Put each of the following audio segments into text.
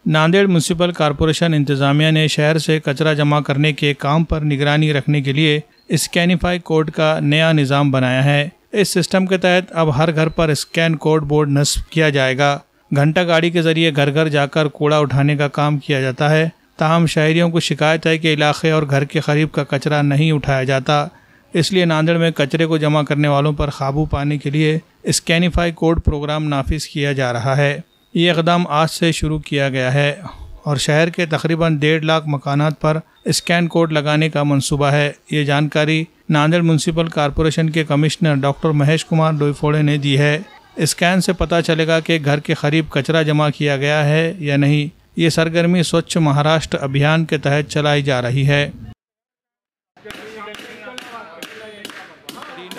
Nanded municipal corporation इंतज़ामिया ने शहर से कचरा जमा करने के काम पर निगरानी रखने के लिए स्कैनिफाई कोड का नया निज़ाम बनाया है। इस सिस्टम के तहत अब हर घर पर स्कैन कोड बोर्ड नस्ब किया जाएगा। घंटा गाड़ी के जरिए घर घर जाकर कूड़ा उठाने का काम किया जाता है। ताहम शहरियों को शिकायत है कि इलाके और घर के करीब का कचरा नहीं उठाया जाता, इसलिए नांदेड़ में कचरे को जमा करने वालों पर काबू पाने के लिए स्कैनिफाई कोड प्रोग्राम नाफिज किया जा रहा है। ये इक़दाम आज से शुरू किया गया है और शहर के तकरीबन 1.5 लाख मकानात पर स्कैन कोड लगाने का मंसूबा है। ये जानकारी नांदेड़ म्यूनसिपल कॉरपोरेशन के कमिश्नर डॉक्टर महेश कुमार डोईफोड़े ने दी है। स्कैन से पता चलेगा कि घर के करीब कचरा जमा किया गया है या नहीं। ये सरगर्मी स्वच्छ महाराष्ट्र अभियान के तहत चलाई जा रही है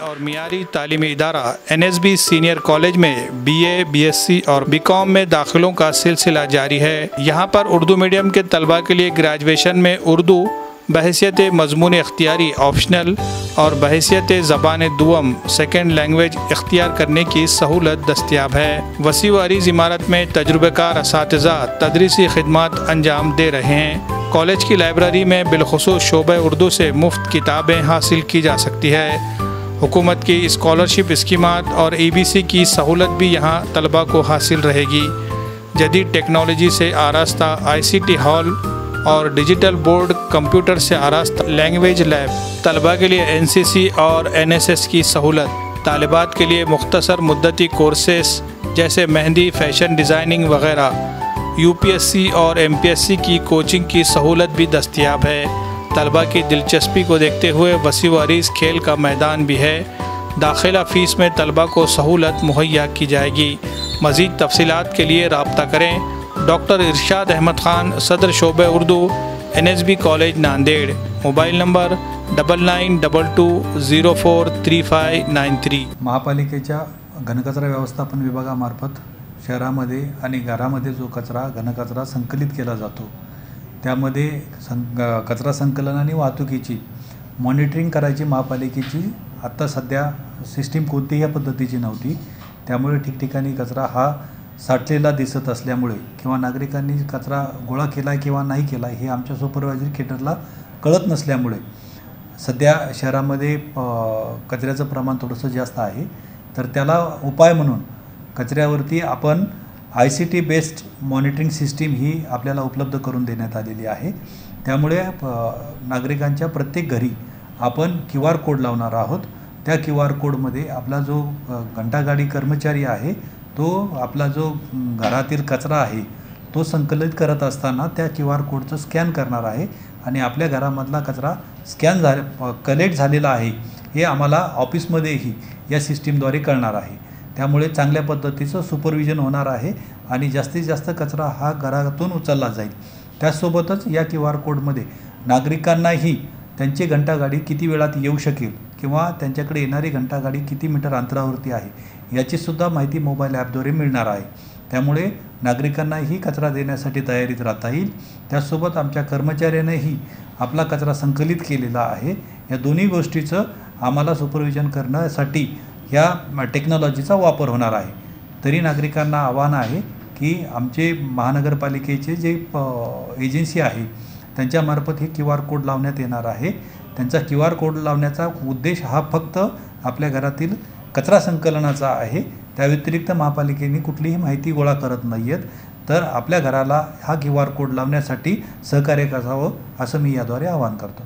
और मियारी तालीमी इदारा NSB सीनियर कॉलेज में BA, BSc और BCom में दाखिलों का सिलसिला जारी है। यहाँ पर उर्दू मीडियम के तलबा के लिए ग्रेजुएशन में उर्दू बहैसियत मजमून इख्तियारी ऑप्शनल और बहैसियत ज़बान दुअम सेकेंड लैंग्वेज इख्तियार करने की सहूलत दस्तियाब है। वसी व अरीज़ इमारत में तजुर्बेकार असातिज़ा तदरीसी खिदमात अंजाम दे रहे हैं। कॉलेज की लाइब्रेरी में बिलखुसूस शोबे उर्दू से मुफ्त किताबें हासिल की जा सकती है। हुकूमत की स्कॉलरशिप स्कीमात और EBC की सहूलत भी यहाँ तलबा को हासिल रहेगी। जदीद टेक्नोलॉजी से आरास्ता ICT हॉल और डिजिटल बोर्ड कंप्यूटर से आरास्ता लैंग्वेज लैब, तलबा के लिए NCC और NSS की सहूलत, तालिबात के लिए मुख्तसर मुद्दती कोर्सेस जैसे मेहंदी, फैशन डिज़ाइनिंग वगैरह, UPSC और MPSC की कोचिंग की सहूलत भी दस्तियाब है। तलबा की दिलचस्पी को देखते हुए वसी व अरीज़ खेल का मैदान भी है। दाखिला फ़ीस में तलबा को सहूलत मुहैया की जाएगी। मज़ीद तफसीलात के लिए रब्ता करें। डॉक्टर इरशाद अहमद खान, सदर शोबे Urdu, NSB college Nanded. Mobile number 9922043593। महापालिकेच्या घनकचरा व्यवस्थापन विभागामार्फत शहरामध्ये आणि घरामध्ये जो कचरा घनकचरा संकलित केला जातो त्यामध्ये कचरा संकलन आणि वाहतुकीची मॉनिटरिंग करायची महापालिकेची आत्ता सध्या सिस्टीम कोणत्याही पद्धतीची नव्हती। त्यामुळे ठिकठिकाणी कचरा हा साठलेला दिसत असल्यामुळे किंवा नागरिकांनी कचरा गोळा केला किंवा नाही केला हे आमच्या सुपरवायझरी केडरला कळत नसल्यामुळे सध्या शहरामध्ये कचऱ्याचं प्रमाण थोडंसं जास्त आहे। तर त्याला उपाय म्हणून कचऱ्यावरती आपण ICT बेस्ड मॉनिटरिंग सिस्टीम ही आपल्याला उपलब्ध करून देण्यात आलेली आहे। त्यामुळे नागरिकांच्या प्रत्येक घरी आपण QR कोड लावणार आहोत। त्या QR कोडमध्ये आपला जो घंटागाडी कर्मचारी आहे तो आपला जो घरातील कचरा आहे तो संकलित करत असताना त्या QR कोडचं स्कॅन करणार आहे आणि आपल्या घरामधला कचरा स्कॅन कलेक्ट झालेला आहे हे आम्हाला ऑफिसमध्येही या सिस्टीमद्वारे कळणार आहे। त्यामुळे चांगल्या पद्धतीचं सुपरविजन होणार आहे आणि जास्तीत जास्त कचरा हा घरातून उचलला जाईल। त्यासोबतच या QR कोडमध्ये नागरिकांनाही त्यांची घंटागाडी किती वेळात येऊ शकेल किंवा त्यांच्याकडे येणारी घंटागाडी किती मीटर अंतरावरती आहे याची सुद्धा माहिती मोबाईल ॲपद्वारे मिळणार आहे। त्यामुळे नागरिकांनाही कचरा देण्यासाठी तयारीत राहता येईल। त्यासोबत आमच्या कर्मचाऱ्यांनीही आपला कचरा संकलित केलेला आहे। या दोन्ही गोष्टीचं आम्हाला सुपरविजन करण्यासाठी या टेक्नॉलॉजीचा वापर होणार आहे। तरी नागरिकांना आव्हान आहे की आमचे महानगरपालिकेचे जे एजन्सी आहे त्यांच्यामार्फत हे QR कोड लावण्यात येणार आहे। त्यांचा QR कोड लावण्याचा उद्देश हा फक्त आपल्या घरातील कचरा संकलनाचा आहे। त्या व्यतिरिक्त महापालिकेने कुठलीही माहिती गोळा करत नाहीयेत। तर आपल्या घराला हा QR कोड लावण्यासाठी सहकार्य करावं असं मी याद्वारे आवाहन करतो।